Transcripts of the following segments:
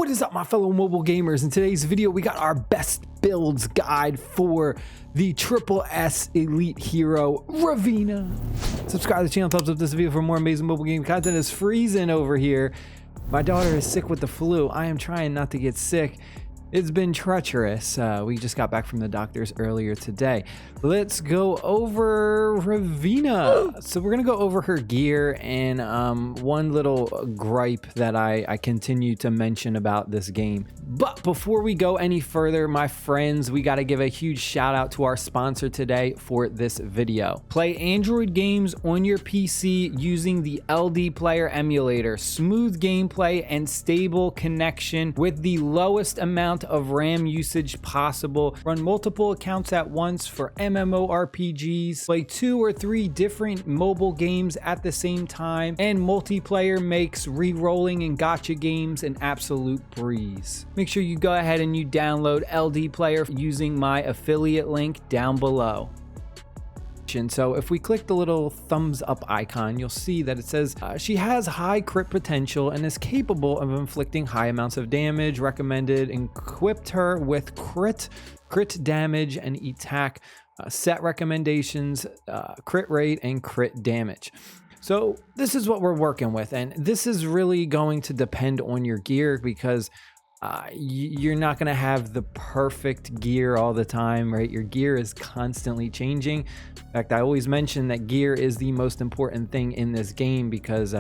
What is up, my fellow mobile gamers? In today's video, we got our best builds guide for the Triple S Elite Hero, Ravenna. Subscribe to the channel, thumbs up this video for more amazing mobile game content. It's freezing over here. My daughter is sick with the flu. I am trying not to get sick. It's been treacherous. We just got back from the doctors earlier today. Let's go over Ravenna. So we're gonna go over her gear and one little gripe that I continue to mention about this game. But before we go any further, my friends, we gotta give a huge shout out to our sponsor today for this video. Play Android games on your PC using the LD Player emulator. Smooth gameplay and stable connection with the lowest amount of RAM usage possible. Run multiple accounts at once for MMORPGs. Play 2 or 3 different mobile games at the same time. And multiplayer makes re-rolling and gacha games an absolute breeze. Make sure you go ahead and you download LD Player using my affiliate link down below. So if we click the little thumbs up icon, you'll see that it says she has high crit potential and is capable of inflicting high amounts of damage. Recommended. Equipped her with crit damage and attack. Set recommendations, crit rate and crit damage. So this is what we're working with, and this is really going to depend on your gear because you're not going to have the perfect gear all the time, right? Your gear is constantly changing. In fact, I always mention that gear is the most important thing in this game because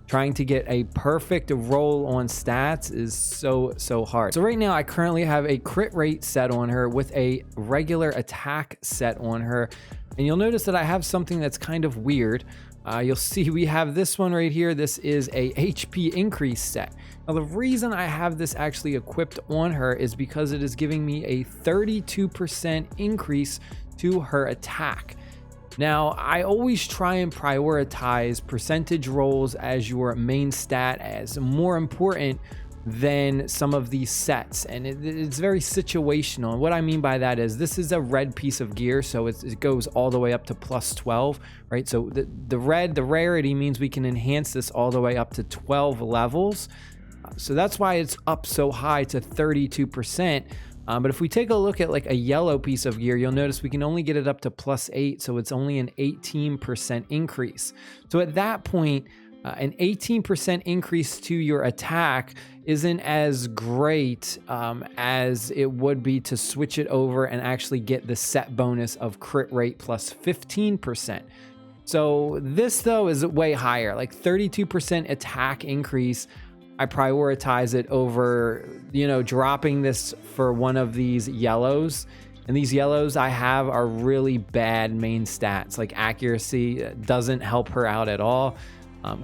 trying to get a perfect roll on stats is so hard. So right now I currently have a crit rate set on her with a regular attack set on her, and you'll notice that I have something that's kind of weird. You'll see we have this one right here. This is a HP increase set. Now the reason I have this actually equipped on her is because it is giving me a 32% increase to her attack. Now I always try and prioritize percentage rolls as your main stat as more important than some of these sets, and it's very situational. And what I mean by that is this is a red piece of gear, so it goes all the way up to plus 12, right? So the rarity means we can enhance this all the way up to 12 levels. So that's why it's up so high to 32%. But if we take a look at like a yellow piece of gear, you'll notice we can only get it up to plus 8, so it's only an 18% increase. So at that point, an 18% increase to your attack isn't as great as it would be to switch it over and actually get the set bonus of crit rate plus 15%. So this though is way higher, like 32% attack increase. I prioritize it over, dropping this for one of these yellows. And these yellows I have are really bad main stats, like accuracy doesn't help her out at all.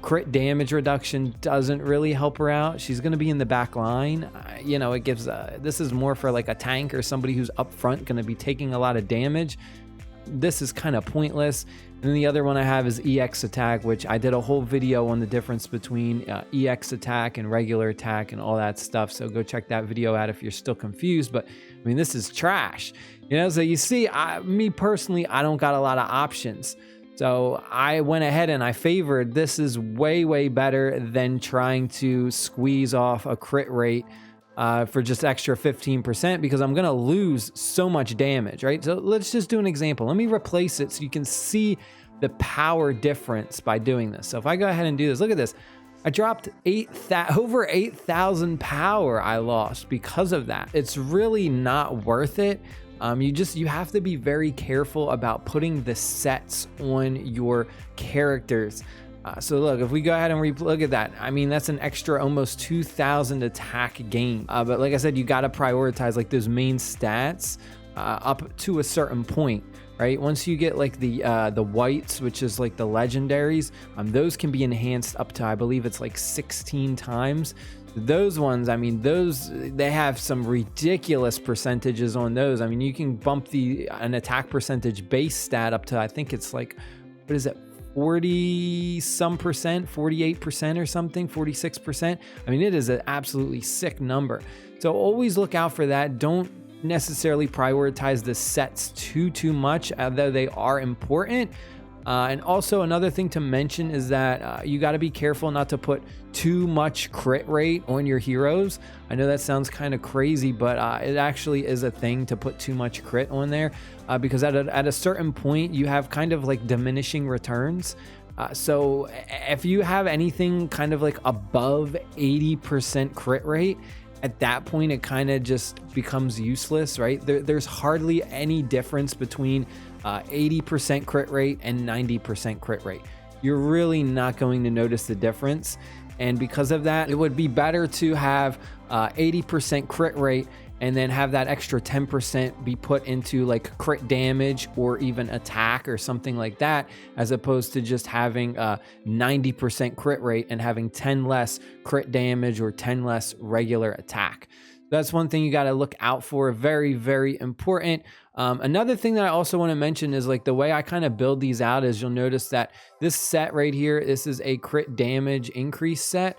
Crit damage reduction doesn't really help her out. She's going to be in the back line. It gives this is more for like a tank or somebody who's up front going to be taking a lot of damage. This is kind of pointless. And then the other one I have is EX attack, which I did a whole video on the difference between EX attack and regular attack and all that stuff. So go check that video out if you're still confused. But I mean, this is trash. So you see, me personally, I don't got a lot of options. So I went ahead and I favored this is way better than trying to squeeze off a crit rate for just extra 15% because I'm gonna lose so much damage, right? So let's just do an example. Let me replace it so you can see the power difference by doing this. So if I go ahead and do this, look at this. I dropped over 8,000 power I lost because of that. It's really not worth it. You have to be very careful about putting the sets on your characters. So look, if we go ahead and look at that, I mean, that's an extra almost 2,000 attack gain. But like I said, you got to prioritize like those main stats up to a certain point, right? Once you get like the whites, which is like the legendaries, those can be enhanced up to, I believe it's like 16 times. Those ones, I mean, they have some ridiculous percentages on those. I mean, you can bump an attack percentage base stat up to, I think it's like, what is it, 40 some percent, 48% or something, 46%. I mean, it is an absolutely sick number. So always look out for that. Don't necessarily prioritize the sets too much, although they are important. And also another thing to mention is that you got to be careful not to put too much crit rate on your heroes. I know that sounds kind of crazy, but it actually is a thing to put too much crit on there, because at a certain point you have kind of like diminishing returns. So if you have anything kind of like above 80% crit rate, at that point it kind of just becomes useless, right? There's hardly any difference between 80% crit rate and 90% crit rate. You're really not going to notice the difference. And because of that, it would be better to have 80% crit rate and then have that extra 10% be put into like crit damage or even attack or something like that, as opposed to just having 90% crit rate and having 10 less crit damage or 10 less regular attack. That's one thing you got to look out for. Very, very important. Another thing that I also want to mention is like the way I kind of build these out is you'll notice that this set right here, this is a crit damage increase set.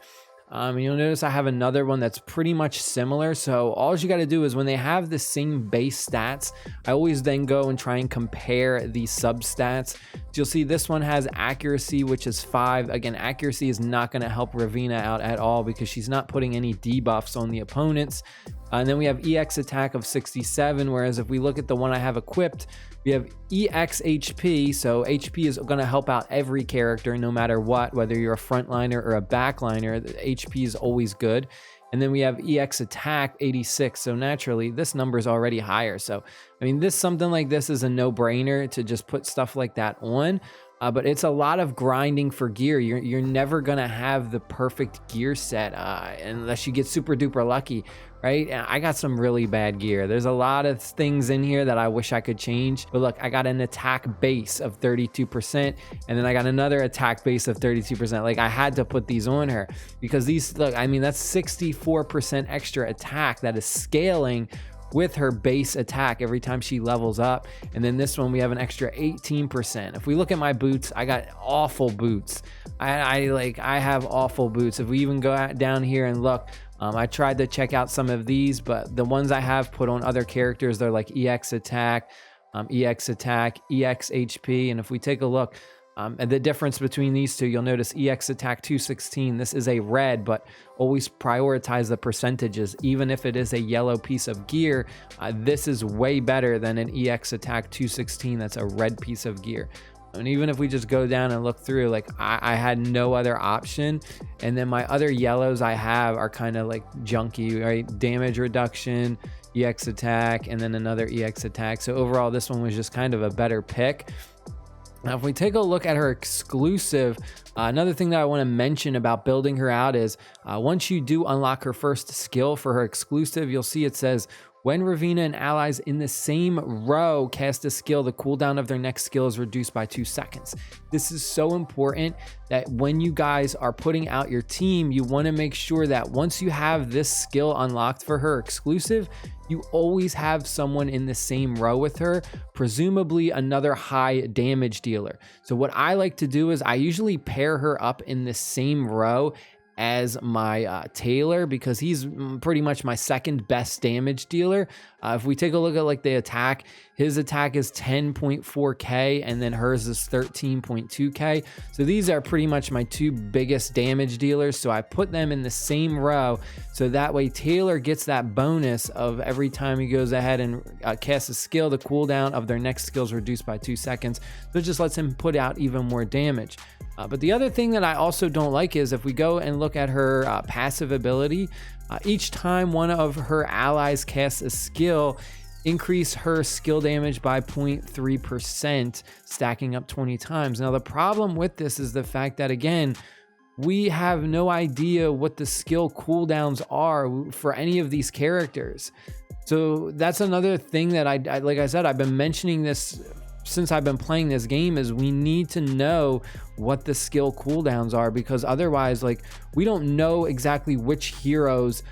And you'll notice I have another one that's pretty much similar. So all you got to do is when they have the same base stats, I always then go and try and compare the substats. So you'll see this one has accuracy, which is 5. Again, accuracy is not going to help Ravenna out at all because she's not putting any debuffs on the opponents. And then we have EX attack of 67, whereas if we look at the one I have equipped, we have EX HP, so HP is going to help out every character no matter what, whether you're a frontliner or a backliner, HP is always good. And then we have EX attack 86, so naturally this number is already higher. So I mean, something like this is a no-brainer to just put stuff like that on. But it's a lot of grinding for gear. You're never gonna have the perfect gear set unless you get super duper lucky, right? I got some really bad gear. There's a lot of things in here that I wish I could change. But look, I got an attack base of 32%, and then I got another attack base of 32%. Like I had to put these on her because these, look, I mean, that's 64% extra attack that is scaling with her base attack every time she levels up. And then this one we have an extra 18%. If we look at my boots, I got awful boots. I have awful boots. If we even go down here and look, I tried to check out some of these, but the ones I have put on other characters, they're like EX attack, EX HP. And if we take a look at the difference between these two, you'll notice EX attack 216. This is a red, but always prioritize the percentages. Even if it is a yellow piece of gear, this is way better than an EX attack 216 that's a red piece of gear. And even if we just go down and look through, like I had no other option. And then my other yellows I have are kind of like junky, right? Damage reduction, EX attack, and then another EX attack. So overall, this one was just kind of a better pick. Now, if we take a look at her exclusive, another thing that I want to mention about building her out is once you do unlock her first skill for her exclusive, you'll see it says, when Ravenna and allies in the same row cast a skill, the cooldown of their next skill is reduced by 2 seconds. This is so important that when you guys are putting out your team, you want to make sure that once you have this skill unlocked for her exclusive, you always have someone in the same row with her, presumably another high damage dealer. So what I like to do is I usually pair her up in the same row as my Taylor, because he's pretty much my second best damage dealer. If we take a look at like the attack, his attack is 10.4k and then hers is 13.2k. So these are pretty much my two biggest damage dealers. So I put them in the same row, so that way Taylor gets that bonus of every time he goes ahead and casts a skill, the cooldown of their next skill is reduced by 2 seconds. So it just lets him put out even more damage. But the other thing that I also don't like is if we go and look at her passive ability, each time one of her allies casts a skill, increase her skill damage by 0.3%, stacking up 20 times. Now, the problem with this is the fact that, again, we have no idea what the skill cooldowns are for any of these characters. So that's another thing that I like I said, I've been mentioning this since I've been playing this game, is we need to know what the skill cooldowns are, because otherwise, like, we don't know exactly which heroes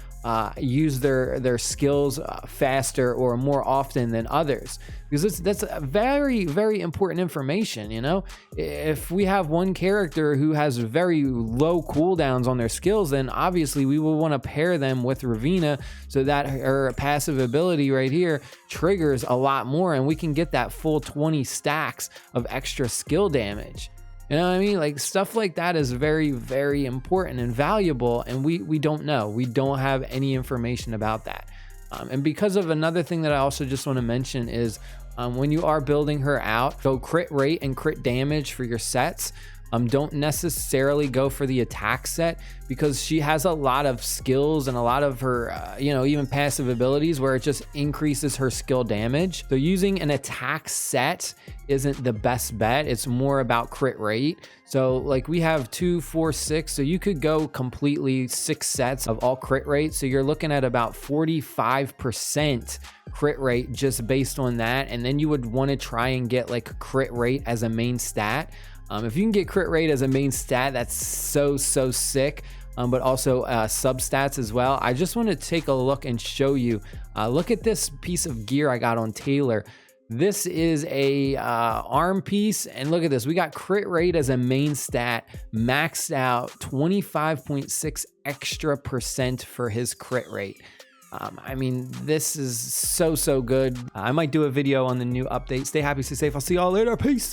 use their skills faster or more often than others, because that's a very, very important information. You know, if we have one character who has very low cooldowns on their skills, then obviously we will want to pair them with Ravenna so that her passive ability right here triggers a lot more, and we can get that full 20 stacks of extra skill damage. You know what I mean? Like, stuff like that is very, very important and valuable, and we don't know. We don't have any information about that. And because of another thing that I also just want to mention is when you are building her out, go crit rate and crit damage for your sets. Don't necessarily go for the attack set, because she has a lot of skills and a lot of her, even passive abilities where it just increases her skill damage. So using an attack set isn't the best bet. It's more about crit rate. So like we have 2, 4, 6. So you could go completely 6 sets of all crit rate. So you're looking at about 45% crit rate just based on that. And then you would want to try and get like crit rate as a main stat. If you can get crit rate as a main stat, that's so sick. But also substats as well. I just want to take a look and show you. Look at this piece of gear I got on Taylor. This is a arm piece, and look at this. We got crit rate as a main stat, maxed out 25.6 extra % for his crit rate. I mean, this is so good. I might do a video on the new update. Stay happy, stay safe. I'll see y'all later. Peace.